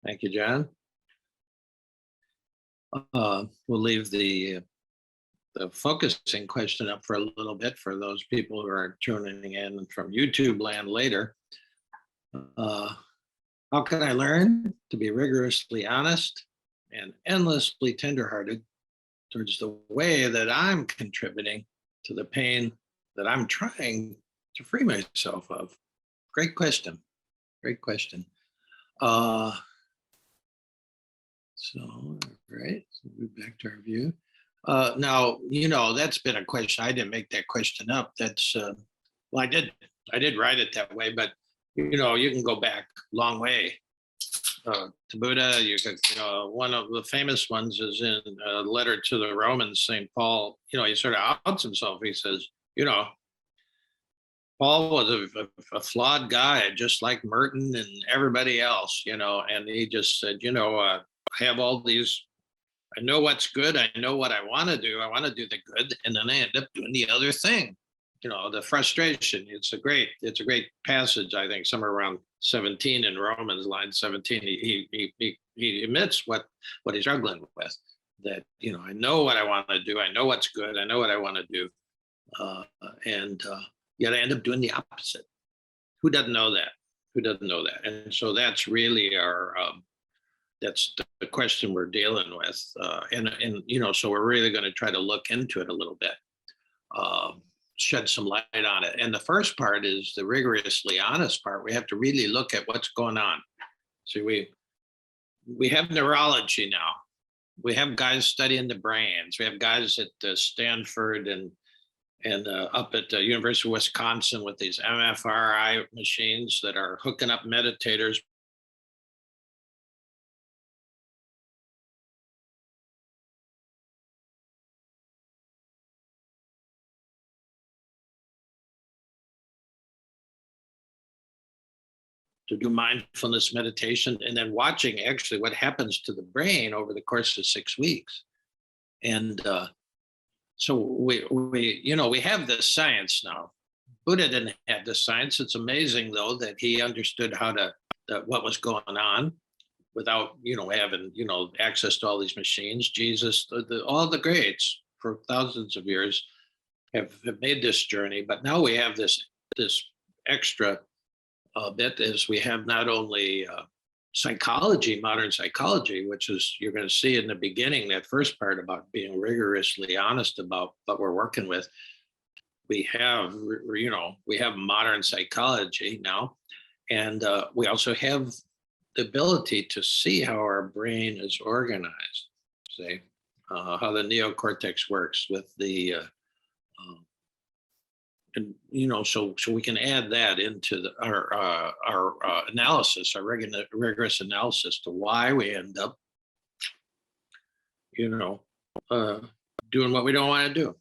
Thank you, John. We'll leave the focusing question up for a little bit for those people who are tuning in from YouTube land later. How can I learn to be rigorously honest and endlessly tenderhearted towards the way that I'm contributing to the pain that I'm trying to free myself of? Great question. Great question. So, all right, so move back to our view. Now, that's been a question. I didn't make that question up. That's, well, I did write it that way, but, you can go back a long way to Buddha. You could, one of the famous ones is in a letter to the Romans, St. Paul, he sort of outs himself. He says, Paul was a flawed guy, just like Merton and everybody else, and he just said, I have all these, I know what's good. I know what I want to do. I want to do the good. And then I end up doing the other thing, the frustration. It's a great passage, I think, somewhere around 17 in Romans, line 17. He admits what he's struggling with, that, I know what I want to do. I know what's good. I know what I want to do. And yet I end up doing the opposite. Who doesn't know that? Who doesn't know that? And so that's really that's the question we're dealing with. And so we're really going to try to look into it a little bit, shed some light on it. And the first part is the rigorously honest part. We have to really look at what's going on. See, we have neurology now. We have guys studying the brains. We have guys at Stanford and up at the University of Wisconsin with these MFRI machines that are hooking up meditators. To do mindfulness meditation, and then watching actually what happens to the brain over the course of 6 weeks. And so we have this science now. Buddha didn't have this science. It's amazing, though, that he understood what was going on without, having, access to all these machines. Jesus, all the greats for thousands of years have made this journey. But now we have this extra bit, is we have not only psychology, modern psychology, which is, you're going to see in the beginning, that first part about being rigorously honest about what we're working with. We have, we have modern psychology now, and we also have the ability to see how our brain is organized, say, how the neocortex works with the and so we can add that into our analysis, our rigorous analysis, to why we end up, doing what we don't want to do.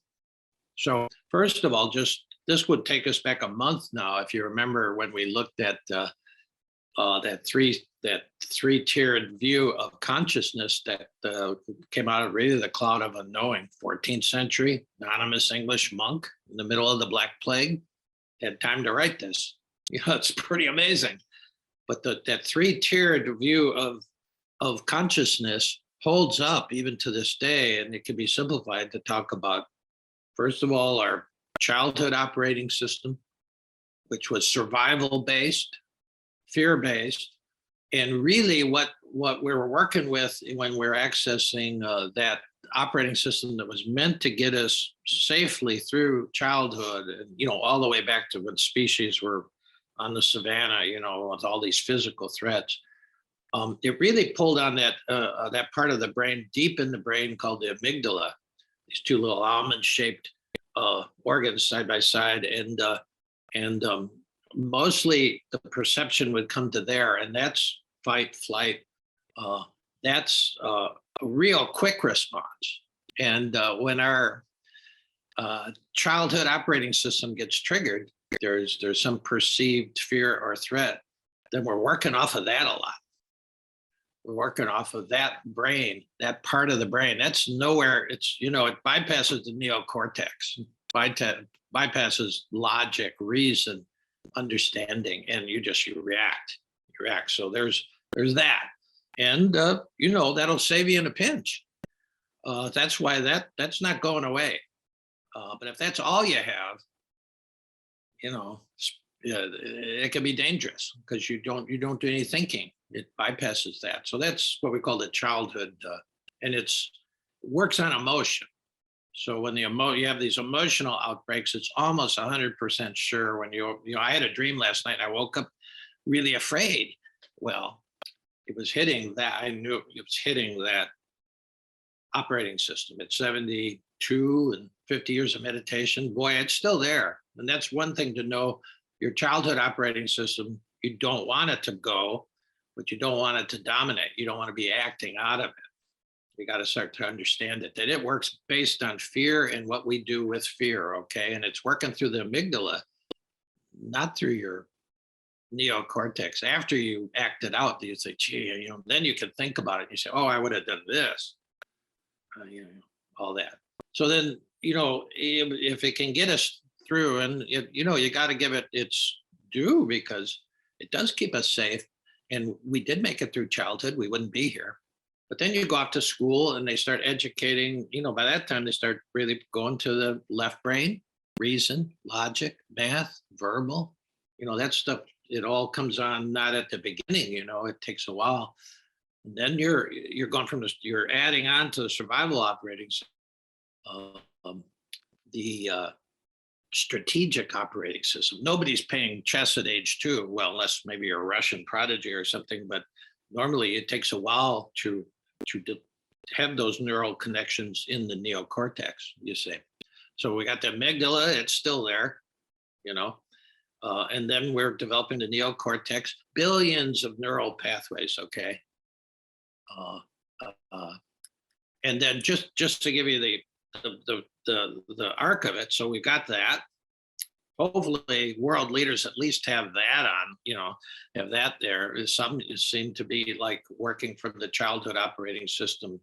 So first of all, this would take us back a month now, if you remember when we looked at that three-tiered view of consciousness that came out of really the cloud of unknowing. 14th century, anonymous English monk in the middle of the Black Plague had time to write this. It's pretty amazing. But that three-tiered view of consciousness holds up even to this day, and it can be simplified to talk about, first of all, our childhood operating system, which was survival-based, fear-based, and really what we were working with when we're accessing that operating system that was meant to get us safely through childhood, and all the way back to when species were on the savannah, with all these physical threats. It really pulled on that part of the brain, deep in the brain, called the amygdala. These two little almond-shaped organs side by side, and mostly the perception would come to there, and that's fight, flight. That's a real quick response. And when our childhood operating system gets triggered, there's some perceived fear or threat, then we're working off of that a lot. We're working off of that brain, that part of the brain. That's nowhere, it bypasses the neocortex, bypasses logic, reason. understanding, and you react. So there's that, and that'll save you in a pinch. That's why that's not going away. But if that's all you have, yeah, it can be dangerous because you don't do any thinking. It bypasses that. So that's what we call the childhood, and it's works on emotion. So when you have these emotional outbreaks, it's almost 100% sure when I had a dream last night. I woke up really afraid. Well, it was hitting that. I knew it was hitting that operating system at 72 and 50 years of meditation. Boy, it's still there. And that's one thing to know. Your childhood operating system, you don't want it to go, but you don't want it to dominate. You don't want to be acting out of it. We got to start to understand it, that it works based on fear and what we do with fear. Okay. And it's working through the amygdala, not through your neocortex. After you act it out, you say, gee, then you can think about it. You say, oh, I would have done this, all that. So then, if it can get us through, and you got to give it its due, because it does keep us safe. And we did make it through childhood. We wouldn't be here. But then you go off to school and they start educating, by that time they start really going to the left brain, reason, logic, math, verbal, that stuff. It all comes on not at the beginning, it takes a while. And then you're going from you're adding on to the survival operating system, the strategic operating system. Nobody's paying chess at age 2, well, unless maybe you're a Russian prodigy or something, but normally it takes a while to have those neural connections in the neocortex, you say. So we got the amygdala, it's still there, and then we're developing the neocortex, billions of neural pathways, okay? And then just to give you the arc of it, so we got that. Hopefully world leaders at least have that on, have that there. Some seem to be like working from the childhood operating system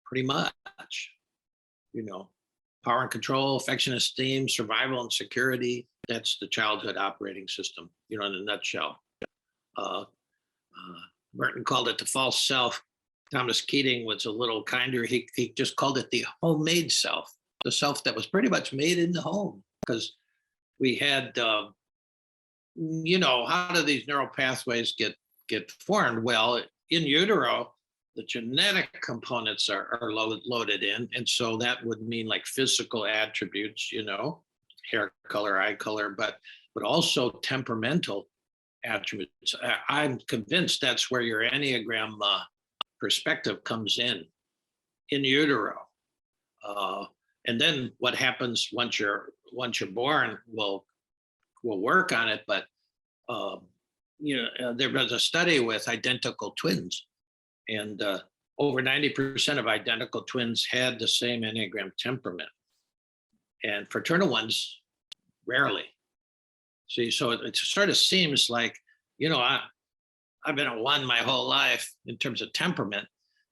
pretty much, power and control, affection, esteem, survival and security. That's the childhood operating system, in a nutshell. Merton called it the false self. Thomas Keating was a little kinder. He just called it the homemade self, the self that was pretty much made in the home, because we had, how do these neural pathways get formed? Well, in utero, the genetic components are loaded in. And so that would mean like physical attributes, hair color, eye color, but also temperamental attributes. I'm convinced that's where your Enneagram perspective comes in utero. And then what happens once you're born will work on it. But there was a study with identical twins, and over 90% of identical twins had the same Enneagram temperament, and fraternal ones rarely. See, so it sort of seems like, I've been a 1 my whole life in terms of temperament.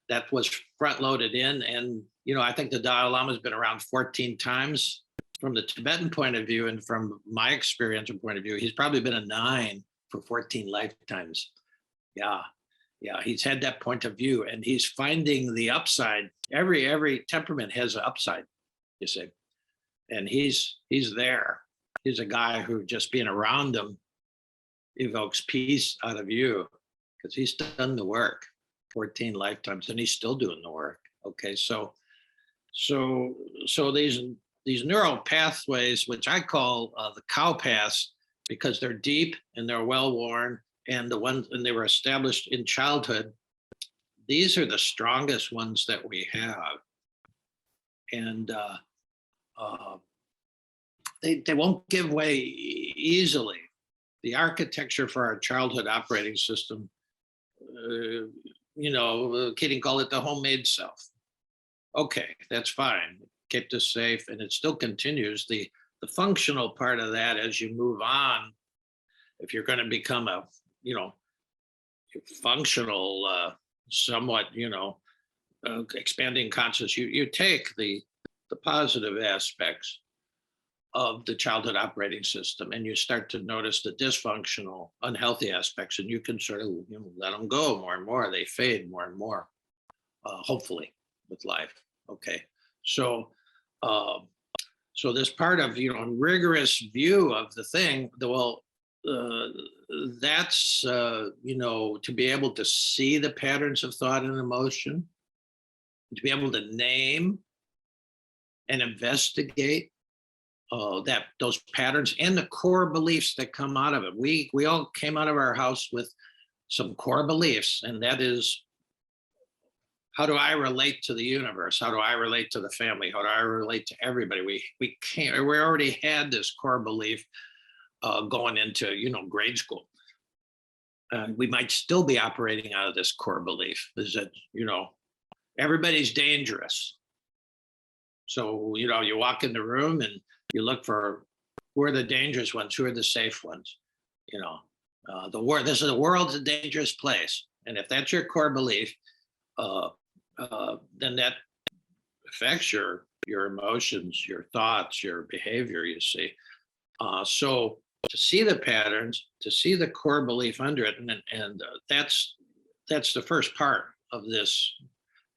That was front loaded in, and I think the Dalai Lama has been around 14 times. From the Tibetan point of view, and from my experience and point of view, he's probably been a 9 for 14 lifetimes. Yeah, he's had that point of view, and he's finding the upside. Every temperament has an upside, you see, and he's there. He's a guy who just being around him evokes peace out of you, because he's done the work 14 lifetimes, and he's still doing the work. Okay, so these neural pathways, which I call the cow paths, because they're deep and they're well worn, and they were established in childhood. These are the strongest ones that we have, and they won't give way easily. The architecture for our childhood operating system, Keating called it the homemade self. Okay, that's fine. Kept us safe, and it still continues. The functional part of that, as you move on, if you're going to become a functional, somewhat expanding conscious, you take the positive aspects of the childhood operating system, and you start to notice the dysfunctional, unhealthy aspects, and you can sort of let them go more and more. They fade more and more, hopefully, with life. Okay, so uh, so this part of rigorous view of the thing, that's to be able to see the patterns of thought and emotion, to be able to name and investigate those patterns and the core beliefs that come out of it. We all came out of our house with some core beliefs, and that is, how do I relate to the universe? How do I relate to the family? How do I relate to everybody? We already had this core belief going into grade school. We might still be operating out of this core belief, is that everybody's dangerous. So you walk in the room and you look for who are the dangerous ones, who are the safe ones. This is the world's a dangerous place, and if that's your core belief, then that affects your emotions, your thoughts, your behavior. You see, so to see the patterns, to see the core belief under it, and that's the first part of this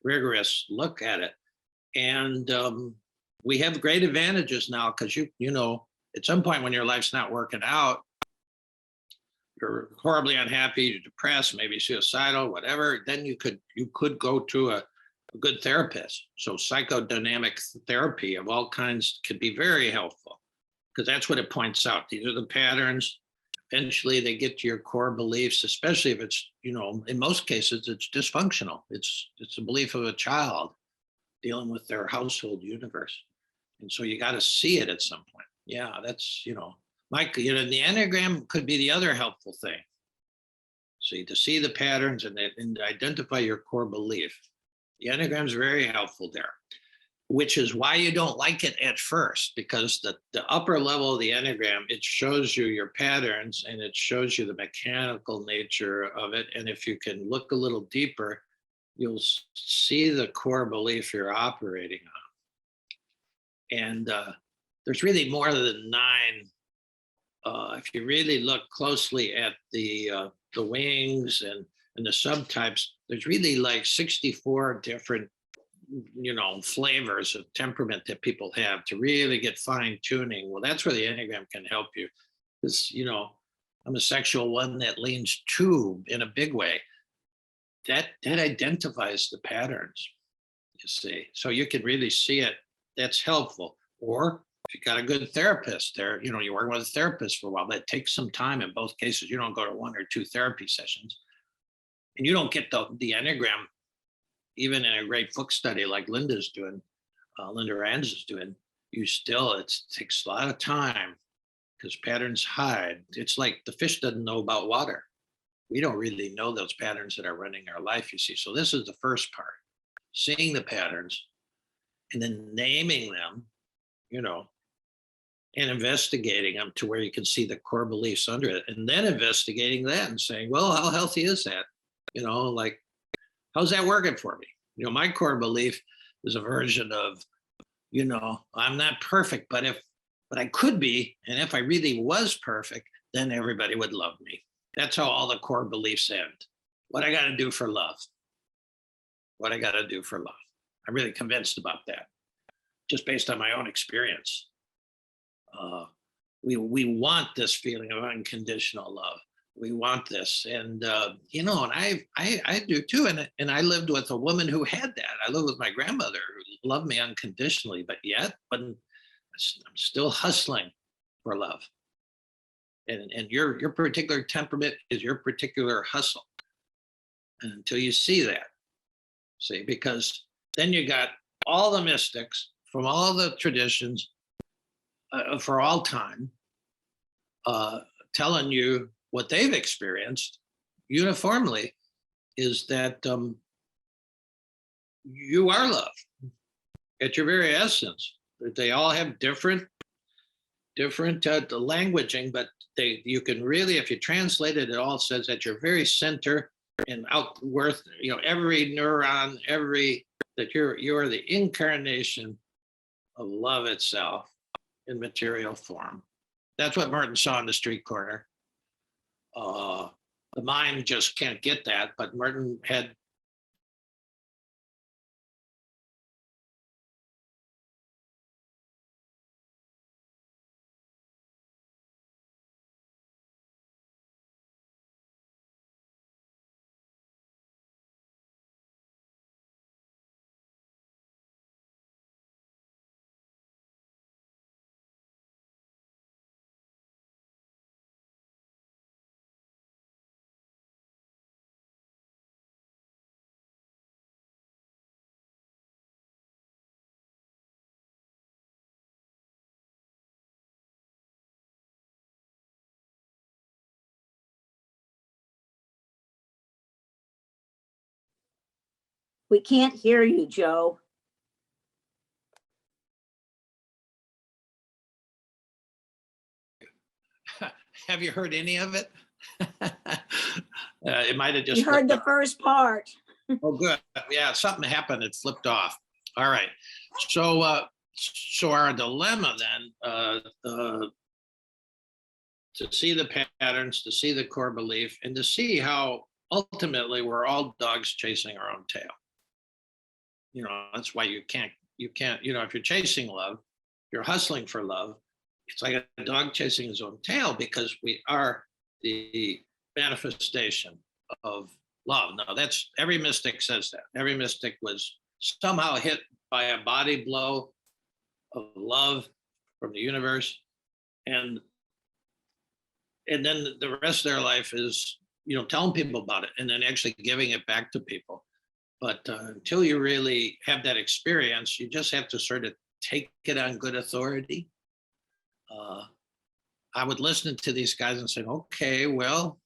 rigorous look at it. And we have great advantages now, because at some point when your life's not working out, you're horribly unhappy, you're depressed, maybe suicidal, whatever, then you could go to a good therapist. So psychodynamic therapy of all kinds could be very helpful, because that's what it points out. These are the patterns. Eventually they get to your core beliefs, especially if it's, in most cases, it's dysfunctional. It's a belief of a child dealing with their household universe. And so you got to see it at some point. Yeah, that's, Mike, the Enneagram could be the other helpful thing. See, to see the patterns and identify your core belief. The Enneagram is very helpful there, which is why you don't like it at first, because the upper level of the Enneagram, it shows you your patterns and it shows you the mechanical nature of it. And if you can look a little deeper, you'll see the core belief you're operating on. And there's really more than 9. If you really look closely at the wings and the subtypes, there's really like 64 different flavors of temperament that people have to really get fine tuning. Well, that's where the Enneagram can help you. Because I'm a sexual one that leans 2 in a big way. That identifies the patterns, you see. So you can really see it. That's helpful. Or if you got a good therapist there, you're working with a therapist for a while, that takes some time. In both cases, you don't go to 1 or 2 therapy sessions, and you don't get the Enneagram, even in a great book study like Linda's doing, Linda Rands is doing. It takes a lot of time, because patterns hide. It's like the fish doesn't know about water. We don't really know those patterns that are running our life, you see. So this is the first part, seeing the patterns and then naming them, and investigating them to where you can see the core beliefs under it, and then investigating that and saying, well, how healthy is that? Like, how's that working for me? My core belief is a version of, I'm not perfect, but I could be. And if I really was perfect, then everybody would love me. That's how all the core beliefs end. What I got to do for love. What I got to do for love. I'm really convinced about that, just based on my own experience. We want this feeling of unconditional love. We want this, and and I do too. And I lived with a woman who had that. I lived with my grandmother who loved me unconditionally, but I'm still hustling for love. And your particular temperament is your particular hustle. And until you see that, because then you got all the mystics from all the traditions for all time telling you what they've experienced uniformly is that you are love at your very essence. They all have different languaging, but you can really, if you translate it, it all says at your very center and outworth, every neuron, that you are the incarnation of love itself. in material form. That's what Merton saw in the street corner. The mind just can't get that, but Merton had We can't hear you, Joe. have you heard any of it? It might have just. We heard flipped the off. first part. Oh, good. Yeah, something happened. It flipped off. All right. So our dilemma then, to see the patterns, to see the core belief, and to see how ultimately we're all dogs chasing our own tail. You know, that's why you can't, if you're chasing love, you're hustling for love. It's like a dog chasing his own tail because we are the manifestation of love. Now, that's every mystic says that. Every mystic was somehow hit by a body blow of love from the universe, and then the rest of their life is, telling people about it and then actually giving it back to people. But until you really have that experience, you just have to sort of take it on good authority. I would listen to these guys and say, okay, well,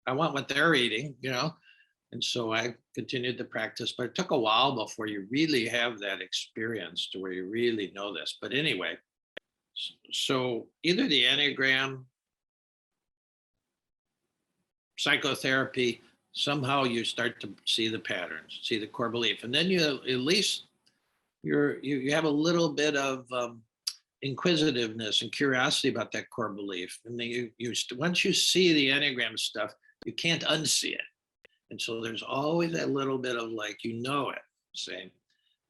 I want what they're eating, And so I continued to practice, but it took a while before you really have that experience to where you really know this. But anyway, so either the Enneagram, psychotherapy, somehow you start to see the patterns, see the core belief, and then you at least you have a little bit of inquisitiveness and curiosity about that core belief, and then you once you see the Enneagram stuff, you can't unsee it, and so there's always that little bit of like it, say,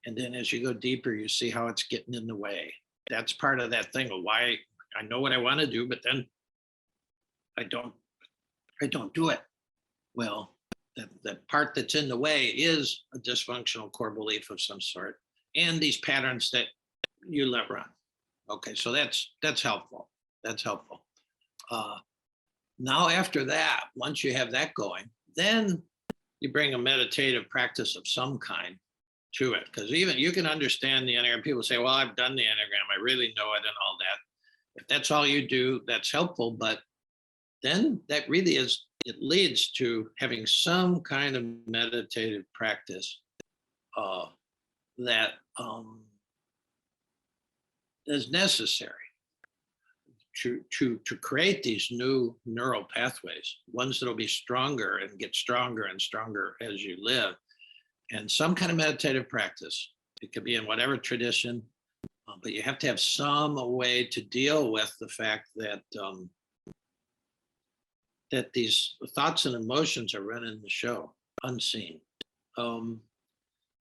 and then as you go deeper, you see how it's getting in the way. That's part of that thing of why I know what I want to do, but then I don't do it. Well, the part that's in the way is a dysfunctional core belief of some sort, and these patterns that you let run. Okay, so that's helpful. That's helpful. Now, after that, once you have that going, then you bring a meditative practice of some kind to it, because even you can understand the Enneagram. People say, well, I've done the Enneagram, I really know it and all that. If that's all you do, that's helpful, but then that really it leads to having some kind of meditative practice that is necessary to create these new neural pathways, ones that will be stronger and get stronger and stronger as you live. And some kind of meditative practice. It could be in whatever tradition, but you have to have some way to deal with the fact that that these thoughts and emotions are running the show unseen.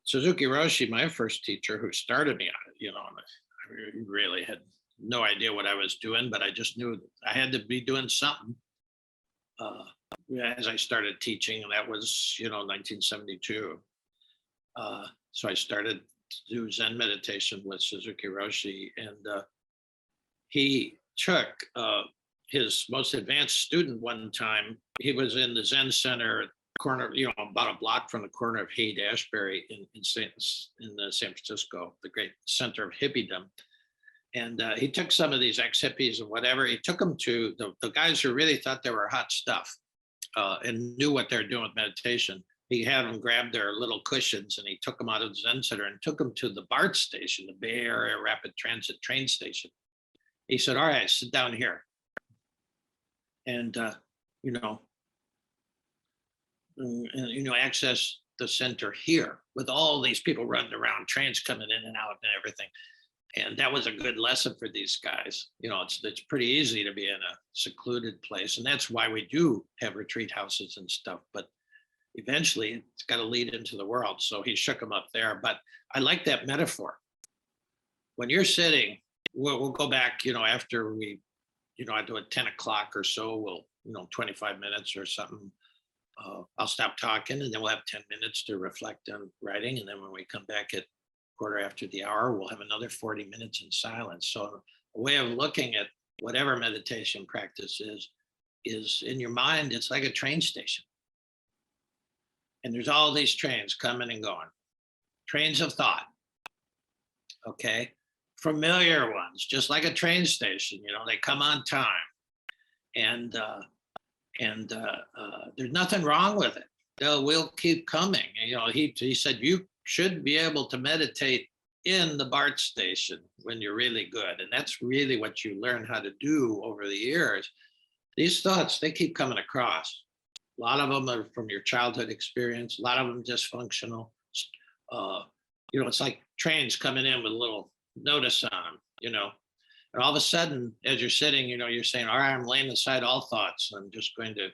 Suzuki Roshi, my first teacher, who started me on it, I really had no idea what I was doing, but I just knew I had to be doing something as I started teaching, and that was, 1972. So I started to do Zen meditation with Suzuki Roshi, and he took his most advanced student one time. He was in the Zen Center corner, about a block from the corner of Haight-Ashbury in San Francisco, the great center of hippiedom. And he took some of these ex-hippies and whatever, he took them to the guys who really thought they were hot stuff and knew what they're doing with meditation. He had them grab their little cushions and he took them out of the Zen Center and took them to the BART station, the Bay Area Rapid Transit train station. He said, all right, sit down here. And, access the center here with all these people running around, trains coming in and out and everything. And that was a good lesson for these guys. You know, it's pretty easy to be in a secluded place. And that's why we do have retreat houses and stuff. But eventually it's got to lead into the world. So he shook them up there. But I like that metaphor. When you're sitting, we'll go back, you know, after we, you know, I do it 10 o'clock or so, we'll, you know, 25 minutes or something. I'll stop talking and then we'll have 10 minutes to reflect on writing. And then when we come back at quarter after the hour, we'll have another 40 minutes in silence. So a way of looking at whatever meditation practice is in your mind, it's like a train station. And there's all these trains coming and going, trains of thought, okay? Familiar ones, just like a train station, you know, they come on time. And there's nothing wrong with it. We'll keep coming. And, you know, he said, you should be able to meditate in the BART station when you're really good. And that's really what you learn how to do over the years. These thoughts, they keep coming across. A lot of them are from your childhood experience. A lot of them dysfunctional. You know, it's like trains coming in with a little notice on them, you know. And all of a sudden, as you're sitting, you know, you're saying, all right, I'm laying aside all thoughts. I'm just going to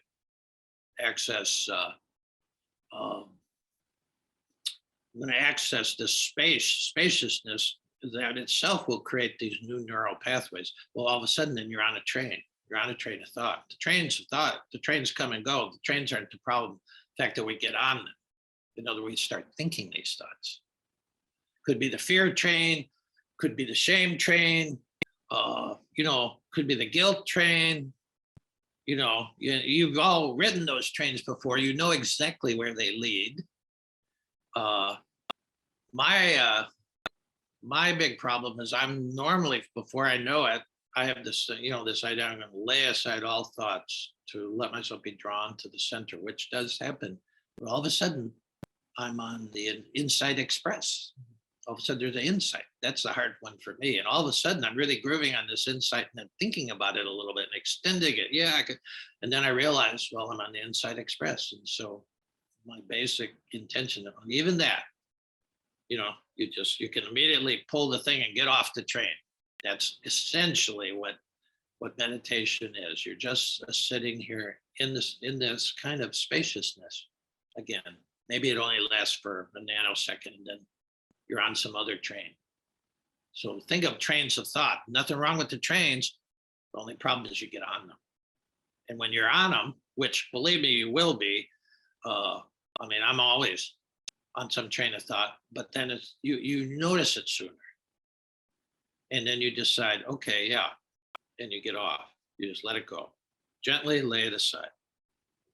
access, I'm going to access this spaciousness that itself will create these new neural pathways. Well, all of a sudden, then you're on a train. You're on a train of thought. The trains of thought, the trains come and go. The trains aren't the problem. The fact that we get on them. In other words, we start thinking these thoughts. Could be the fear train, could be the shame train, you know, could be the guilt train. You know, you've all ridden those trains before. You know exactly where they lead. My big problem is I'm normally, before I know it, I have this, you know, this idea I'm going to lay aside all thoughts to let myself be drawn to the center, which does happen. But all of a sudden, I'm on the Insight Express. All of a sudden, there's an insight. That's the hard one for me. And all of a sudden, I'm really grooving on this insight and then thinking about it a little bit and extending it. Yeah, I could. And then I realized, well, I'm on the Insight Express. And so my basic intention, even that, you know, you can immediately pull the thing and get off the train. That's essentially what meditation is. You're just sitting here in this kind of spaciousness. Again, maybe it only lasts for a nanosecond, and then you're on some other train. So think of trains of thought. Nothing wrong with the trains. The only problem is you get on them. And when you're on them, which believe me, you will be. I mean, I'm always on some train of thought, but then it's you notice it sooner. And then you decide, okay, yeah, and you get off. You just let it go. Gently lay it aside.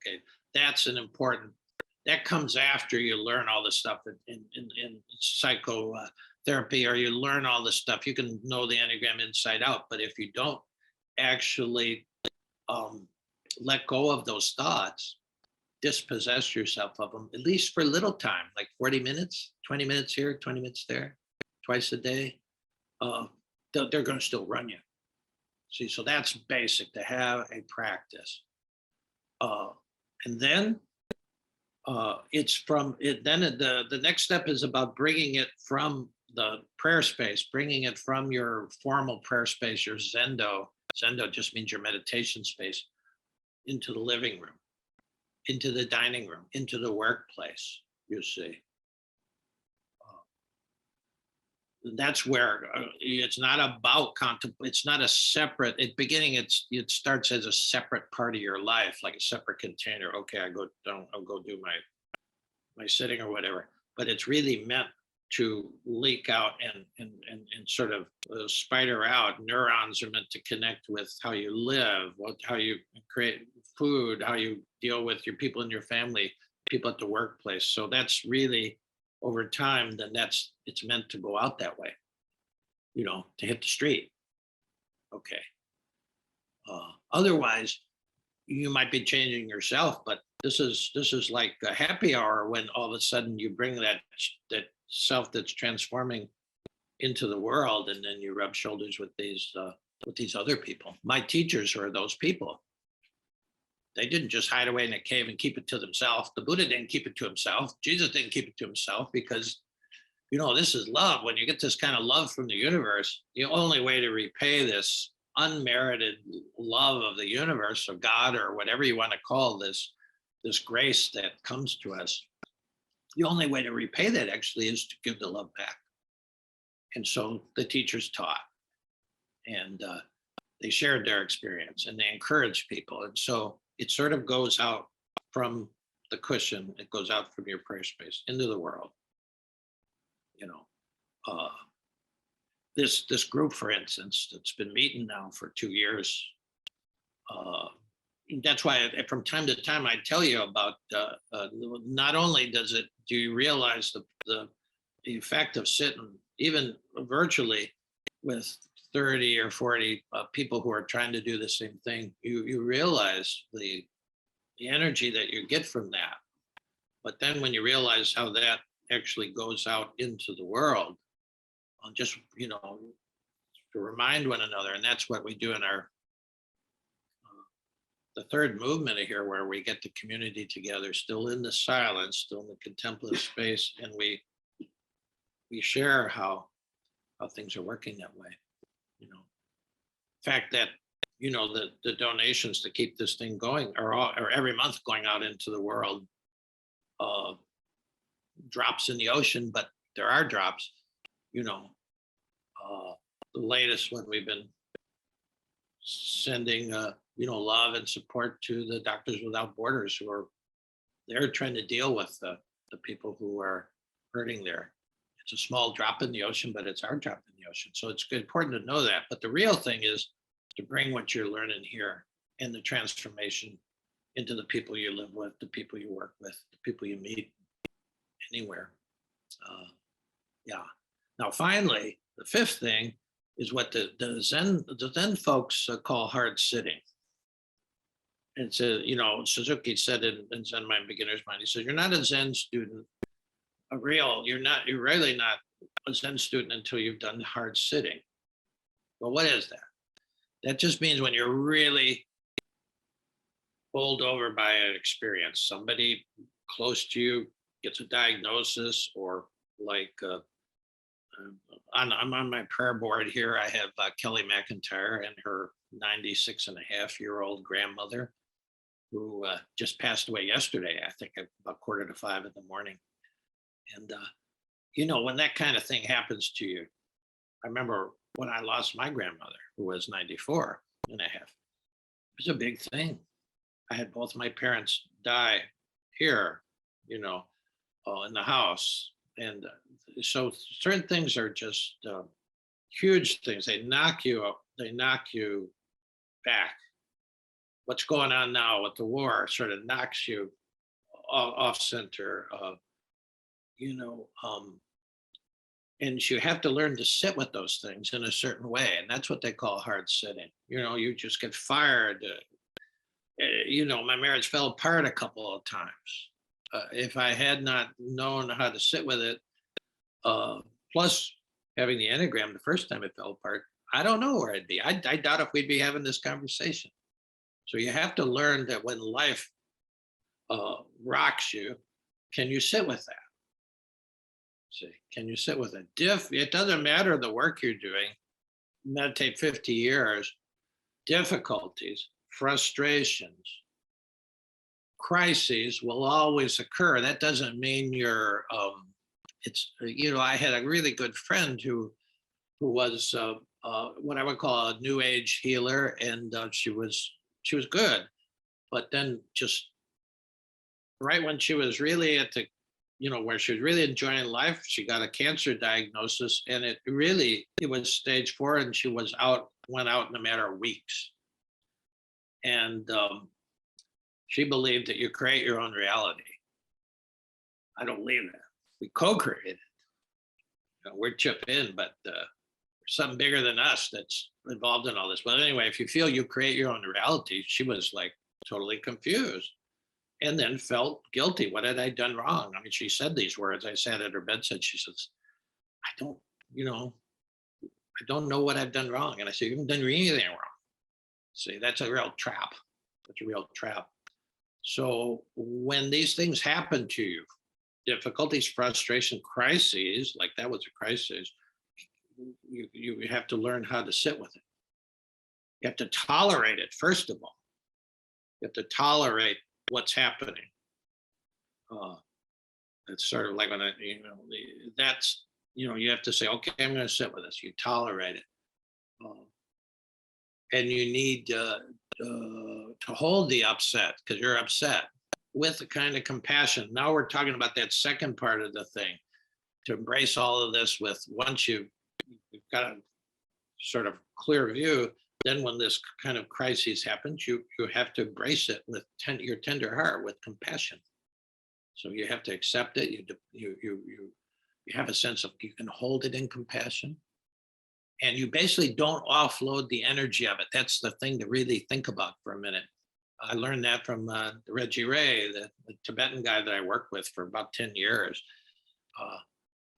Okay, that's an important, that comes after you learn all this stuff in psychotherapy, or you learn all this stuff. You can know the Enneagram inside out, but if you don't actually let go of those thoughts, dispossess yourself of them, at least for a little time, like 40 minutes, 20 minutes here, 20 minutes there, twice a day, they're going to still run you. See, so that's basic, to have a practice. And then it's from it. Then the next step is about bringing it from the prayer space, bringing it from your formal prayer space, your Zendo. Zendo just means your meditation space, into the living room, into the dining room, into the workplace. You see, that's where it's not about it's not a separate. At beginning, it starts as a separate part of your life, like a separate container. Okay, I'll go do my sitting or whatever. But it's really meant to leak out and sort of spider out. Neurons are meant to connect with how you live, how you create food, how you deal with your people in your family, people at the workplace. So that's really, over time, then it's meant to go out that way, you know, to hit the street. Okay. Otherwise, you might be changing yourself, but this is like a happy hour, when all of a sudden you bring that self that's transforming into the world, and then you rub shoulders with these other people. My teachers are those people. They didn't just hide away in a cave and keep it to themselves. The Buddha didn't keep it to himself. Jesus didn't keep it to himself, because this is love. When you get this kind of love from the universe, the only way to repay this unmerited love of the universe or God or whatever you want to call this grace that comes to us, the only way to repay that actually is to give the love back. And so the teachers taught, and they shared their experience, and they encouraged people. And so it sort of goes out from the cushion, it goes out from your prayer space into the world. Uh, this group, for instance, that's been meeting now for 2 years. That's why from time to time I tell you about. Not only do you realize the effect of sitting even virtually with 30 or 40 people who are trying to do the same thing, you realize the energy that you get from that. But then when you realize how that actually goes out into the world, just to remind one another, and that's what we do in our the third movement here, where we get the community together, still in the silence, still in the contemplative space, and we share how things are working that way. In fact, that the donations to keep this thing going are every month going out into the world. Drops in the ocean, but there are drops. The latest one, we've been sending love and support to the Doctors Without Borders, who are they're trying to deal with the people who are hurting there. It's a small drop in the ocean, but it's our drop in the ocean. So it's important to know that. But the real thing is to bring what you're learning here and the transformation into the people you live with, the people you work with, the people you meet anywhere. Yeah. Now, finally, the fifth thing is what the Zen folks call hard sitting. And so, Suzuki said in Zen Mind, Beginner's Mind, he said, you're not a Zen student, you're really not a Zen student until you've done hard sitting. Well, what is that? That just means when you're really bowled over by an experience, somebody close to you gets a diagnosis, or like I'm on my prayer board here. I have Kelly McIntyre and her 96-and-a-half-year-old grandmother, who just passed away yesterday, I think about 4:45 in the morning. And, when that kind of thing happens to you, I remember when I lost my grandmother, who was 94-and-a-half. It was a big thing. I had both my parents die here, in the house. And so certain things are just huge things. They knock you back. What's going on now with the war sort of knocks you off center. And you have to learn to sit with those things in a certain way. And that's what they call hard sitting. You just get fired. My marriage fell apart a couple of times. If I had not known how to sit with it, plus having the Enneagram the first time it fell apart, I don't know where I'd be. I doubt if we'd be having this conversation. So you have to learn that when life rocks you, can you sit with that? See, can you sit with it? It doesn't matter the work you're doing. Meditate 50 years, difficulties, frustrations, crises will always occur. That doesn't mean you're I had a really good friend who was what I would call a new age healer, and she was good, but then just right when she was really at the where she was really enjoying life, she got a cancer diagnosis, and it was stage 4, and she went out in a matter of weeks. And she believed that you create your own reality. I don't believe that. We co-create it. We're chip in, but there's something bigger than us that's involved in all this. But anyway, if you feel you create your own reality, she was like totally confused, and then felt guilty. What had I done wrong? I mean, she said these words. I sat at her bedside. She says, I don't know what I've done wrong. And I said, you haven't done anything wrong. See, that's a real trap. That's a real trap. So when these things happen to you, difficulties, frustration, crises, like that was a crisis, you have to learn how to sit with it. You have to tolerate it, first of all. You have to tolerate what's happening. It's sort of like when that's, you have to say, okay, I'm going to sit with this. You tolerate it. And you need to hold the upset because you're upset with a kind of compassion. Now we're talking about that second part of the thing, to embrace all of this with, once you've got a sort of clear view, then when this kind of crisis happens, you have to embrace it with your tender heart, with compassion. So you have to accept it. You have a sense of, you can hold it in compassion, and you basically don't offload the energy of it. That's the thing to really think about for a minute. I learned that from Reggie Ray, the Tibetan guy that I worked with for about 10 years.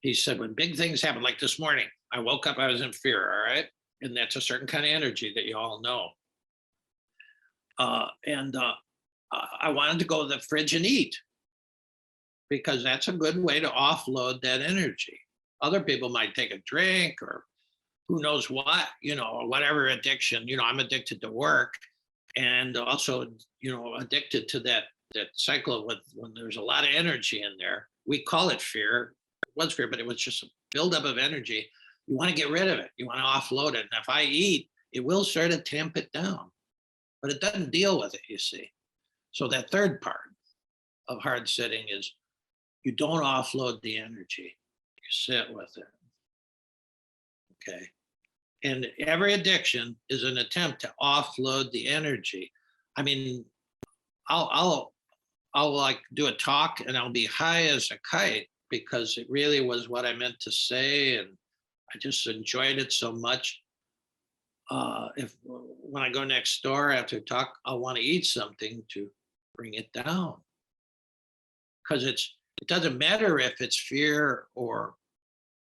He said, when big things happen, like this morning, I woke up, I was in fear, all right? And that's a certain kind of energy that you all know. I wanted to go to the fridge and eat, because that's a good way to offload that energy. Other people might take a drink or who knows what, or whatever addiction. I'm addicted to work, and also, addicted to that cycle of when there's a lot of energy in there. We call it fear. It was fear, but it was just a buildup of energy. You want to get rid of it. You want to offload it. And if I eat, it will sort of tamp it down, but it doesn't deal with it, you see. So that third part of hard sitting is, you don't offload the energy. You sit with it. Okay. And every addiction is an attempt to offload the energy. I mean, I'll like do a talk and I'll be high as a kite because it really was what I meant to say, and I just enjoyed it so much. When I go next door after talk, I'll want to eat something to bring it down, because it doesn't matter if it's fear or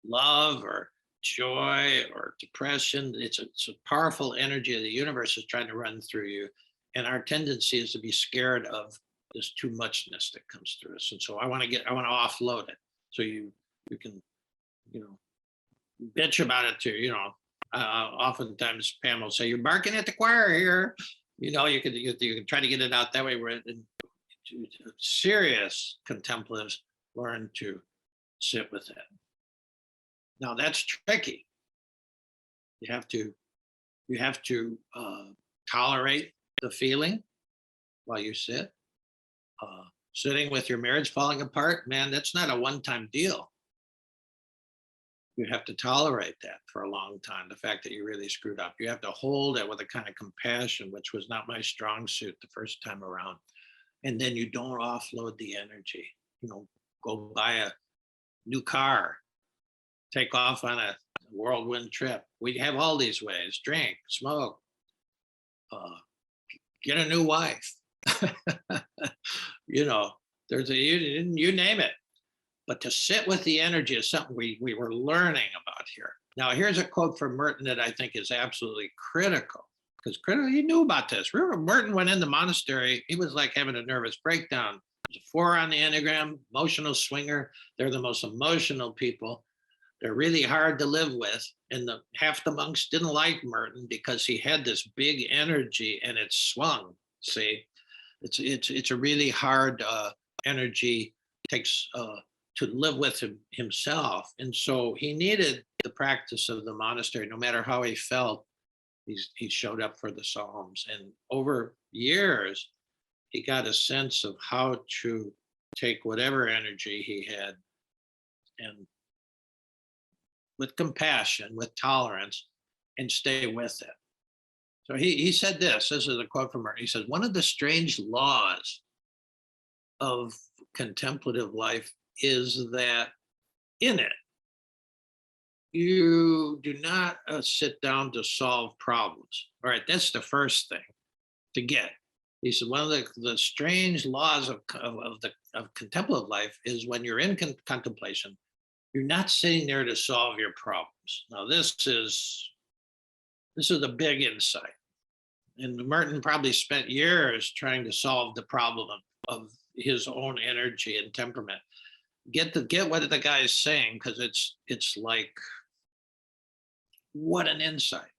love or joy or depression. It's a powerful energy of the universe is trying to run through you. And our tendency is to be scared of this too muchness that comes through us. And so I want to offload it. So you can, bitch about it too. Oftentimes Pam will say, you're barking at the choir here. You can try to get it out that way. Where serious contemplatives learn to sit with it. Now that's tricky. You have to tolerate the feeling while you sit. Sitting with your marriage falling apart, man, that's not a one-time deal. You have to tolerate that for a long time, the fact that you really screwed up. You have to hold it with a kind of compassion, which was not my strong suit the first time around. And then you don't offload the energy. Go buy a new car, take off on a whirlwind trip. We have all these ways: drink, smoke, get a new wife. There's you name it. But to sit with the energy is something we were learning about here. Now, here's a quote from Merton that I think is absolutely critical, because he knew about this. Remember, Merton went in the monastery. He was like having a nervous breakdown. There's a 4 on the Enneagram, emotional swinger. They're the most emotional people. They're really hard to live with. And half the monks didn't like Merton because he had this big energy and it swung. See, it's a really hard energy, takes to live with himself. And so he needed the practice of the monastery. No matter how he felt, he showed up for the Psalms. And over years, he got a sense of how to take whatever energy he had, and with compassion, with tolerance, and stay with it. So he said this is a quote from Merton. He says, one of the strange laws of contemplative life is that in it, you do not sit down to solve problems. All right, that's the first thing to get. He said, one of the strange laws of contemplative life is when you're in contemplation, you're not sitting there to solve your problems. Now, this is a big insight. And Merton probably spent years trying to solve the problem of his own energy and temperament. get what the guy is saying, because it's like, what an insight.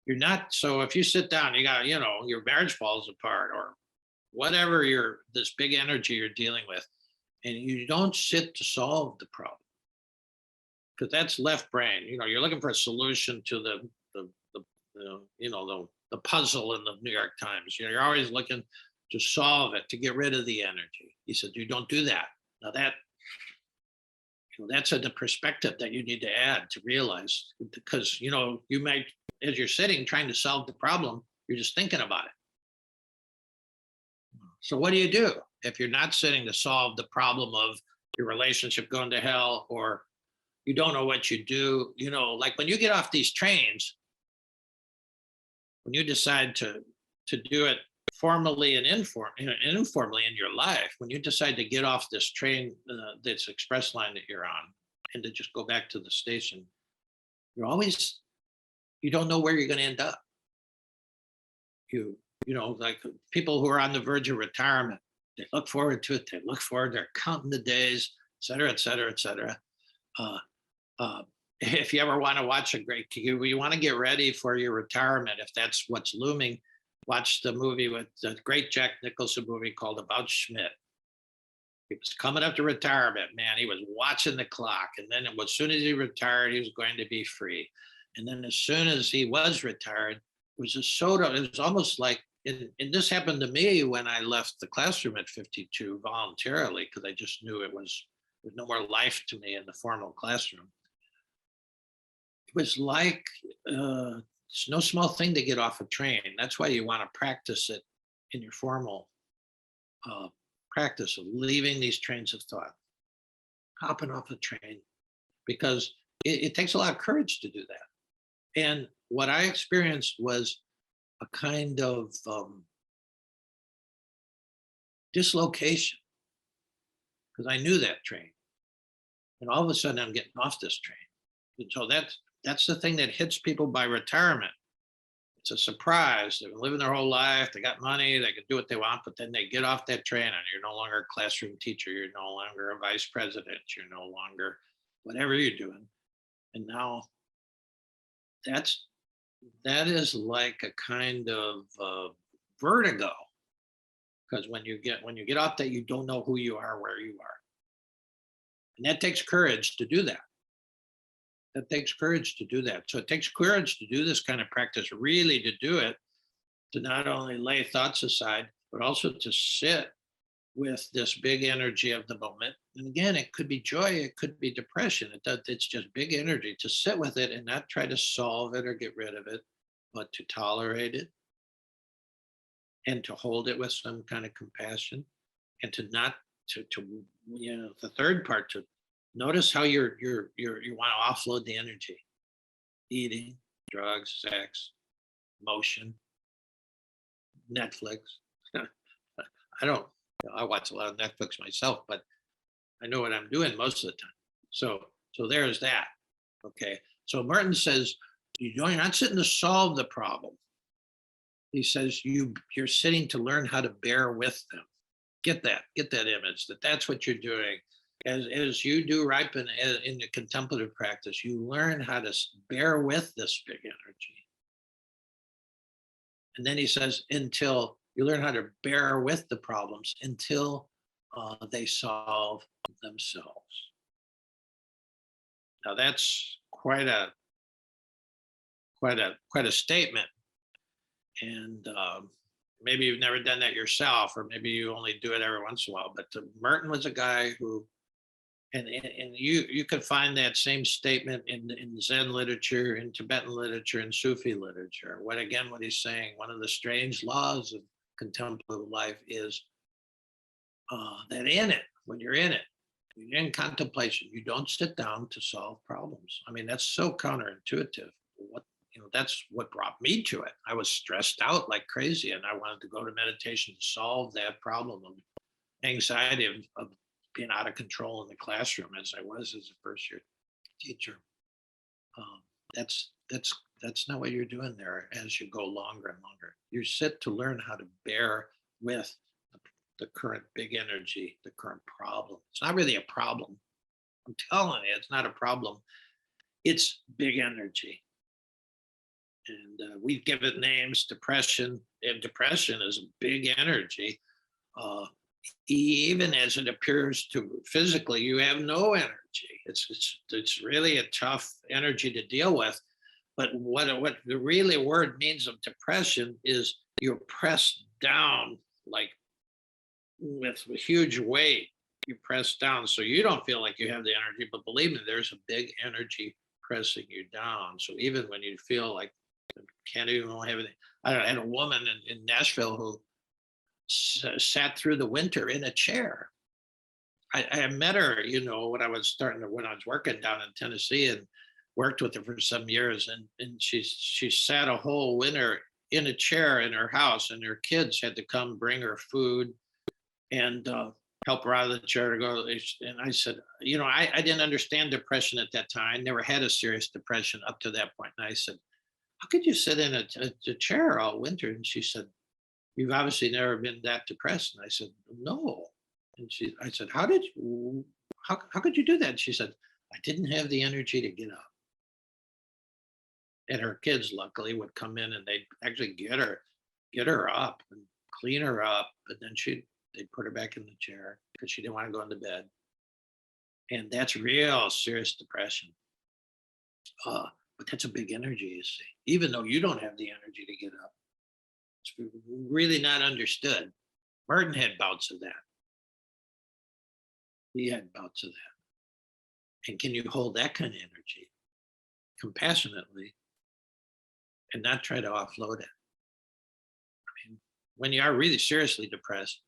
You're not, so if you sit down, you got, your marriage falls apart or whatever this big energy you're dealing with, and you don't sit to solve the problem, because that's left brain. You're looking for a solution to the puzzle in the New York Times. You're always looking to solve it, to get rid of the energy. He said, you don't do that. Now that's the perspective that you need to add to realize, because you might, as you're sitting trying to solve the problem, you're just thinking about it. So what do you do if you're not sitting to solve the problem of your relationship going to hell, or you don't know what you do? Like when you get off these trains, when you decide to do it formally and informally in your life, when you decide to get off this train, this express line that you're on, and to just go back to the station, you don't know where you're going to end up. Like people who are on the verge of retirement, they look forward to it. They're counting the days, et cetera, et cetera, et cetera. If you ever want to watch you want to get ready for your retirement, if that's what's looming, watch the movie with the great Jack Nicholson movie called About Schmidt. He was coming up to retirement, man. He was watching the clock. And then as soon as he retired, he was going to be free. And then as soon as he was retired, it was a soda. It was almost like, and this happened to me when I left the classroom at 52 voluntarily, because I just knew there's no more life to me in the formal classroom. It was like, it's no small thing to get off a train. That's why you want to practice it in your formal practice of leaving these trains of thought, hopping off a train, because it takes a lot of courage to do that. And what I experienced was a kind of dislocation, because I knew that train. And all of a sudden I'm getting off this train. And so that's the thing that hits people by retirement. It's a surprise. They've been living their whole life. They got money. They can do what they want, but then they get off that train and you're no longer a classroom teacher. You're no longer a vice president. You're no longer whatever you're doing. And now that is like a kind of vertigo, because when you get off that, you don't know who you are, where you are. And that takes courage to do that. That takes courage to do that. So it takes courage to do this kind of practice, really to do it, to not only lay thoughts aside, but also to sit with this big energy of the moment. And again, it could be joy, it could be depression. It's just big energy, to sit with it and not try to solve it or get rid of it, but to tolerate it and to hold it with some kind of compassion, and to not to the third part, to notice how you want to offload the energy: eating, drugs, sex, motion, Netflix. I watch a lot of Netflix myself, but I know what I'm doing most of the time. So there's that. Okay. So Merton says, you're not sitting to solve the problem. He says you're sitting to learn how to bear with them. Get that image, that's what you're doing. As you do ripen in the contemplative practice, you learn how to bear with this big energy. And then he says, until you learn how to bear with the problems until they solve themselves. Now that's quite a statement. And maybe you've never done that yourself, or maybe you only do it every once in a while. But Merton was a guy who, and you could find that same statement in Zen literature, in Tibetan literature, in Sufi literature. What he's saying, one of the strange laws of contemplative life is that when you're in contemplation, you don't sit down to solve problems. I mean, that's so counterintuitive. That's what brought me to it. I was stressed out like crazy, and I wanted to go to meditation to solve that problem of anxiety of being out of control in the classroom, as I was as a first year teacher. That's not what you're doing there. As you go longer and longer, you sit to learn how to bear with the current big energy, the current problem. It's not really a problem. I'm telling you, it's not a problem. It's big energy. And we've given names, depression, and depression is a big energy. Uh, Even as it appears to physically, you have no energy. It's really a tough energy to deal with. But what the really word means of depression is you're pressed down like with a huge weight. You press down, so you don't feel like you have the energy. But believe me, there's a big energy pressing you down. So even when you feel like you can't even have anything, I had a woman in Nashville who sat through the winter in a chair. I met her, when when I was working down in Tennessee and worked with her for some years, and she sat a whole winter in a chair in her house, and her kids had to come bring her food and help her out of the chair to go. And I said, I didn't understand depression at that time. I never had a serious depression up to that point. And I said, how could you sit in a chair all winter? And she said, you've obviously never been that depressed. And I said, no. And I said, how could you do that? And she said, I didn't have the energy to get up. And her kids luckily would come in and they'd actually get her up and clean her up. And then they'd put her back in the chair because she didn't want to go into bed. And that's real serious depression. But that's a big energy, you see, even though you don't have the energy to get up. It's really not understood. Martin had bouts of that. He had bouts of that. And can you hold that kind of energy compassionately and not try to offload it? I mean, when you are really seriously depressed,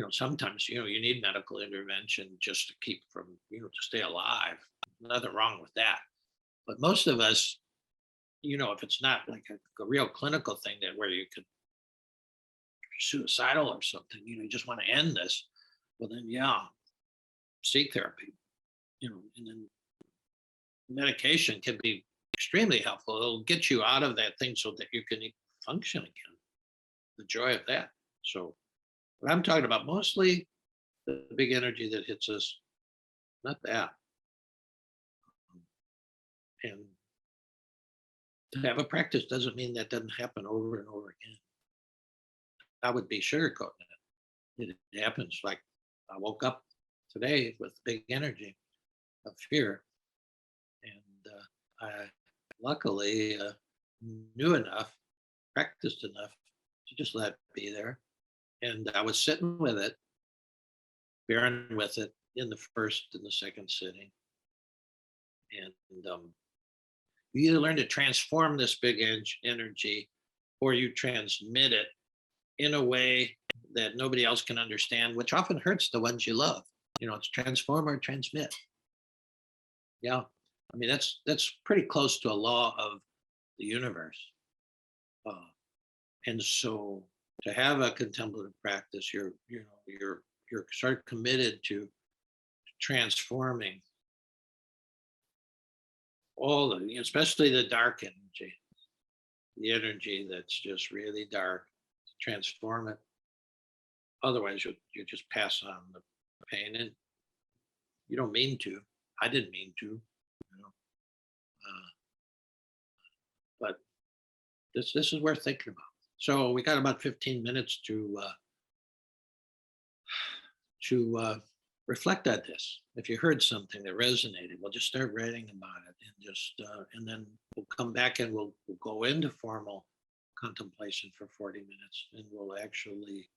sometimes, you need medical intervention just to keep from, to stay alive. Nothing wrong with that. But most of us, if it's not like a real clinical thing that where you could suicidal or something, you just want to end this, well then seek therapy, and then medication can be extremely helpful. It'll get you out of that thing so that you can function again. The joy of that. So what I'm talking about mostly the big energy that hits us, not that. And to have a practice doesn't mean that doesn't happen over and over again. I would be sugarcoating it. It happens. Like I woke up today with big energy of fear, and I luckily knew enough, practiced enough to just let it be there. And I was sitting with it, bearing with it in the first and the second sitting. And you either learn to transform this big energy or you transmit it in a way that nobody else can understand, which often hurts the ones you love. It's transform or transmit. Yeah. I mean, that's pretty close to a law of the universe. And so to have a contemplative practice, you're sort of committed to transforming all especially the dark energy, the energy that's just really dark, transform it. Otherwise, you just pass on the pain, and you don't mean to. I didn't mean to, but this is worth thinking about. So we got about 15 minutes to reflect on this. If you heard something that resonated, we'll just start writing about it, and then we'll come back and we'll go into formal contemplation for 40 minutes, and we'll actually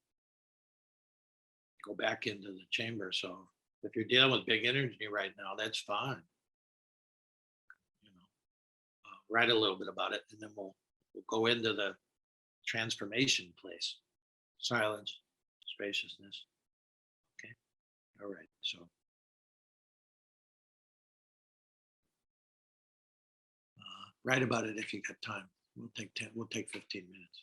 go back into the chamber. So if you're dealing with big energy right now, that's fine. Write a little bit about it, and then we'll go into the transformation place, silence, spaciousness. Okay. All right. So write about it if you got time. We'll take 15 minutes.